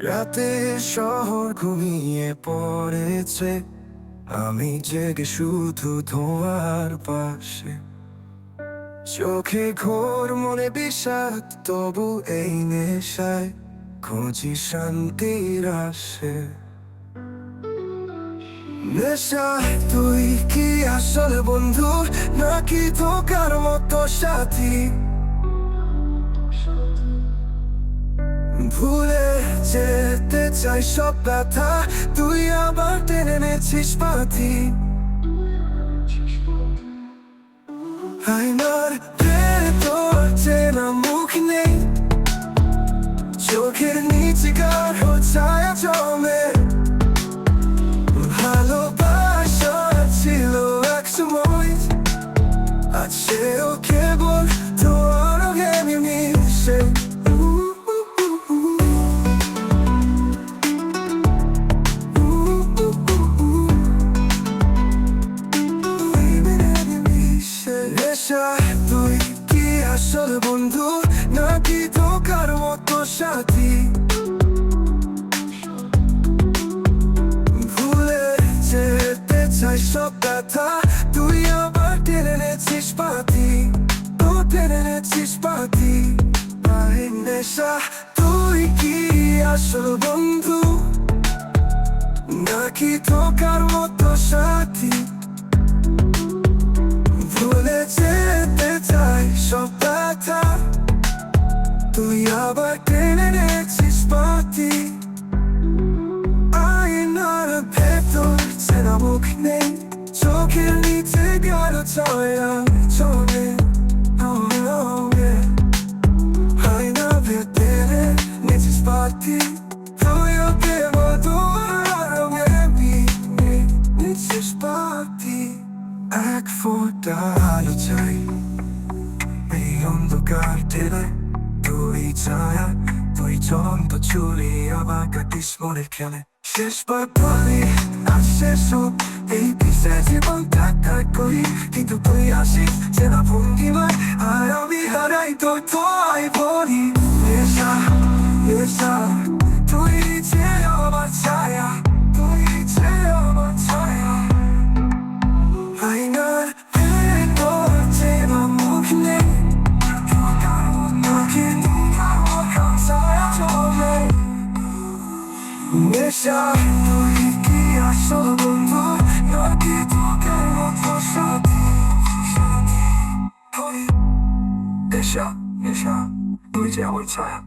রাতে শহর ঘুমিয়ে পড়েছে, আমি জেগে শুধু ধোঁয়ার পাশে। চোখে ঘোর মনে বিষাদ, তবু এই নেশায় খুঁজি শান্তির আসে। নেশা তুই কি আসল বন্ধু, নাকি ধোকার মতো সাথী? ভুলে যেতে চাই সব ব্যথা, তুই আবার টেনে নেছিস পাতি। আয়নার ভেতর চেনা মুখ নেই, চোখের নিচে গাঢ় ছায়া জমে। ভালোবাসা ছিল এক সময়, আজ সেও কেবল তোর রঙে মিশে। তুই কি আসল বন্ধু, নাকি ধোকার মতো সাথী? ভুলে যেতে চাই সব ব্যথা, তুই আবার টেনে নেছিস পাতি। টেনে নেছিস পাতি। নেশা তুই কি আসল বন্ধু, নাকি ধোকার মতো সাথী? ভুলে যেতে চাই সব ব্যথা, তুই আবার টেনে নেছিস পাতি। আয়নার ভেতর চেনা মুখ নেই, চোখের নিচে গাঢ় ছায়া জমে। আয়নার ভেতরে নেছিস পাতি, তুইও কেবল তোর রঙে নেছিস পাতি। এক ফোঁটা আলো চাই এই অন্ধকার টেনে, তুই ছায়া, তুই চন্দ্র চুলি, আবার কাটিস মনের খেলে। শেষবার বলি আজ শেষ হোক এই বিষয়, জীবন ত্যাগ করি, কিন্তু তুই আসিস চেনা ভঙ্গিমায়, আর আমি হারাই তোর তোয়াই বলি। নেশা নেশা তুই যে আমার ছায়া, তুই যে আমার ছায়া। আয়নার ভেতর চেনা মুখ নেই, নেশা তুই কি আসল বন্ধু, নাকি ধোকার মতো সাথী? নেশা নেশা তুই যে আমার ছায়া।